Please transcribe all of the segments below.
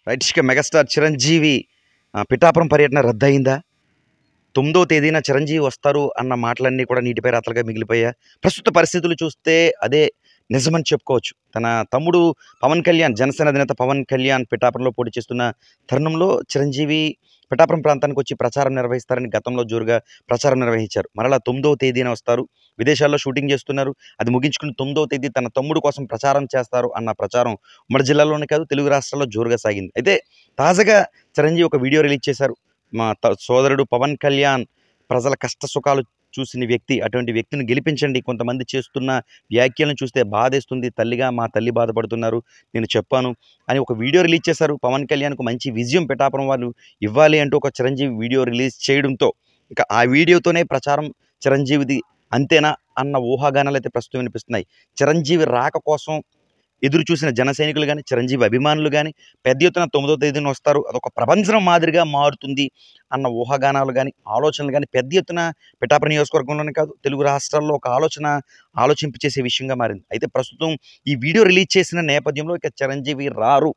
Right ఇక megastar Chiranjeevi Pithapuram పర్యటన రద్దయిందా? 9వ తేదీన చిరంజీవి వస్తారు అన్న మాటలన్నీ కూడా నీటిపై రాతలుగా మిగిలిపోయా. ప్రస్తుత పరిస్థితులు చూస్తే అదే నిజమని చెప్పుకోవచ్చు. తన తమ్ముడు పవన్ కళ్యాణ్, జనసేన అధినేత పవన్ కళ్యాణ్ పిఠాపురంలో పోటీ చేస్తున్న తరుణంలో చిరంజీవి పిఠాపురం ప్రాంతానికి వచ్చి ప్రచారం నిర్వహిస్తారని గతంలో జోరుగా ప్రచారం నిర్వహించారు. మరలా 9వ తేదీన వస్తారు. విదేశాల్లో షూటింగ్ చేస్తున్నారు. అది ముగించుకుని 9వ తేదీ తన తమ్ముడు కోసం ప్రచారం చేస్తారు అన్న ప్రచారం ఉమ్మడి జిల్లాలోనే కాదు తెలుగు రాష్ట్రాల్లో జోరుగా సాగింది. అయితే తాజాగా చిరంజీవి ఒక వీడియో రిలీజ్ చేశారు. మా సోదరుడు పవన్ కళ్యాణ్ ప్రజల కష్ట సుఖాలు చూసిన వ్యక్తి, అటువంటి వ్యక్తిని గెలిపించండి. కొంతమంది చేస్తున్న వ్యాఖ్యలను చూస్తే బాధేస్తుంది. తల్లిగా మా తల్లి బాధపడుతున్నారు, నేను చెప్పాను అని ఒక వీడియో రిలీజ్ చేశారు. పవన్ కళ్యాణ్కు మంచి విజయం పిఠాపురం వాళ్ళు ఇవ్వాలి అంటూ ఒక చిరంజీవి వీడియో రిలీజ్ చేయడంతో ఇక ఆ వీడియోతోనే ప్రచారం చిరంజీవిది అంతేనా అన్న ఊహాగానాలు అయితే ప్రస్తుతం వినిపిస్తున్నాయి. చిరంజీవి రాక కోసం ఎదురు చూసిన జన సైనికులు కానీ, చిరంజీవి అభిమానులు కానీ పెద్ద ఎత్తున 9వ తేదీన వస్తారు, అదొక ప్రపంచం మాదిరిగా మారుతుంది అన్న ఊహాగానాలు కానీ, ఆలోచనలు కానీ పెద్ద ఎత్తున పిఠాపురం నియోజకవర్గంలోనే కాదు తెలుగు రాష్ట్రాల్లో ఒక ఆలోచింపచేసే విషయంగా మారింది. అయితే ప్రస్తుతం ఈ వీడియో రిలీజ్ చేసిన నేపథ్యంలో ఇక చిరంజీవి రారు.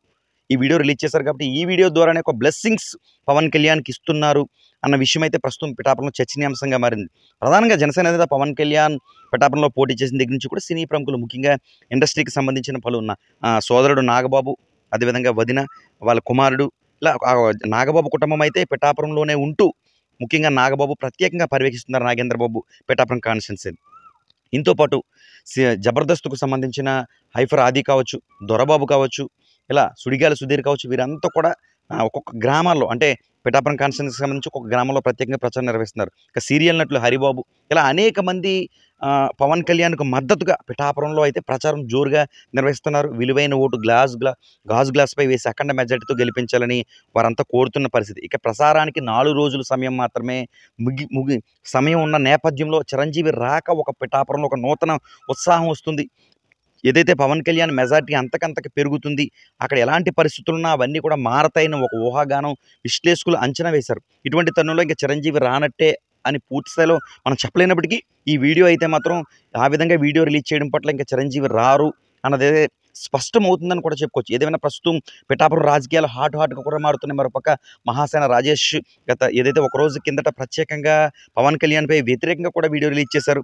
ఈ వీడియో రిలీజ్ చేశారు కాబట్టి ఈ వీడియో ద్వారానే ఒక బ్లెస్సింగ్స్ పవన్ కళ్యాణ్కి ఇస్తున్నారు అన్న విషయం అయితే ప్రస్తుతం పిఠాపురంలో చర్చనీయాంశంగా మారింది. ప్రధానంగా జనసేన అధినేత పవన్ కళ్యాణ్ పిఠాపురంలో పోటీ చేసిన దగ్గర నుంచి కూడా సినీ ప్రముఖులు, ముఖ్యంగా ఇండస్ట్రీకి సంబంధించిన పలువురు సోదరుడు నాగబాబు, అదేవిధంగా వదిన, వాళ్ళ కుమారుడు, ఇలా నాగబాబు కుటుంబం అయితే పిఠాపురంలోనే ఉంటూ ముఖ్యంగా నాగబాబు ప్రత్యేకంగా పర్యవేక్షిస్తున్నారు నాగేంద్రబాబు పిఠాపురం కాన్స్టిట్యున్సీ. దీంతో పాటు జబర్దస్త్కు సంబంధించిన హైఫర్ ఆది కావచ్చు, దొరబాబు కావచ్చు, ఇలా సుడిగాల సుధీర్ కావచ్చు, వీరంతా కూడా ఒక్కొక్క గ్రామాల్లో అంటే పిఠాపురం కాన్స్టిట్యున్సీకి సంబంధించి ఒక్కొక్క గ్రామంలో ప్రత్యేకంగా ప్రచారం నిర్వహిస్తున్నారు. ఇక సీరియల్ నటులు హరిబాబు, ఇలా అనేక మంది పవన్ కళ్యాణ్కు మద్దతుగా పిఠాపురంలో అయితే ప్రచారం జోరుగా నిర్వహిస్తున్నారు. విలువైన ఓటు గాజు గ్లాస్పై వేసి అఖండ మెజార్టీతో గెలిపించాలని వారంతా కోరుతున్న పరిస్థితి. ఇక ప్రసారానికి 4 రోజుల సమయం మాత్రమే సమయం ఉన్న నేపథ్యంలో చిరంజీవి రాక ఒక పిఠాపురంలో ఒక నూతన ఉత్సాహం వస్తుంది. ఏదైతే పవన్ కళ్యాణ్ మెజార్టీ అంతకంతకి పెరుగుతుంది, అక్కడ ఎలాంటి పరిస్థితులున్నా అవన్నీ కూడా మారతాయని ఒక ఊహాగానం విశ్లేషకులు అంచనా వేశారు. ఇటువంటి తరుణంలో ఇంకా చిరంజీవి రానట్టే అని పూర్తి స్థాయిలో మనం చెప్పలేనప్పటికీ ఈ వీడియో అయితే మాత్రం ఆ విధంగా వీడియో రిలీజ్ చేయడం పట్ల ఇంకా చిరంజీవి రారు అన్నదే స్పష్టమవుతుందని కూడా చెప్పుకోవచ్చు. ఏదేమైనా ప్రస్తుతం పిఠాపురం రాజకీయాలు హాట్గా కూడా మారుతున్నాయి. మరోపక్క మహాసేన రాజేష్ ఏదైతే ఒక రోజు కిందట ప్రత్యేకంగా పవన్ కళ్యాణ్పై వ్యతిరేకంగా కూడా వీడియో రిలీజ్ చేశారు.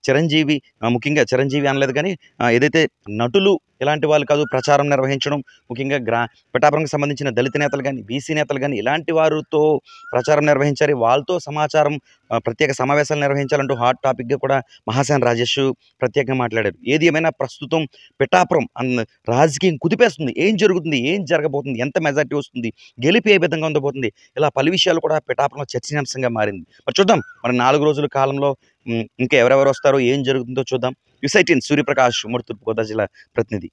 చిరంజీవి, ముఖ్యంగా చిరంజీవి అనలేదు కానీ ఏదైతే నటులు ఇలాంటి వాళ్ళు కాదు ప్రచారం నిర్వహించడం, ముఖ్యంగా పిఠాపురంకి సంబంధించిన దళిత నేతలు కానీ, బీసీ నేతలు కానీ ఇలాంటి వారితో ప్రచారం నిర్వహించాలి, వాళ్ళతో సమాచారం ప్రత్యేక సమావేశాలు నిర్వహించాలంటూ హాట్ టాపిక్గా కూడా మహాసేన రాజేష్ ప్రత్యేకంగా మాట్లాడారు. ఏది ఏమైనా ప్రస్తుతం పిఠాపురం రాజకీయం కుదిపేస్తుంది. ఏం జరుగుతుంది, ఏం జరగబోతుంది, ఎంత మెజార్టీ వస్తుంది, గెలిపి ఏ విధంగా ఉండబోతుంది, ఇలా పలు విషయాలు కూడా పిఠాపురంలో చర్చనీయాంశంగా మారింది. మరి చూద్దాం, మరి 4 రోజుల కాలంలో ఇంకా ఎవరెవరు వస్తారో, ఏం జరుగుతుందో చూద్దాం. యుసైటీన్ సూర్యప్రకాష్, ఉమ్మడి తూర్పుగోదావరి జిల్లా ప్రతినిధి.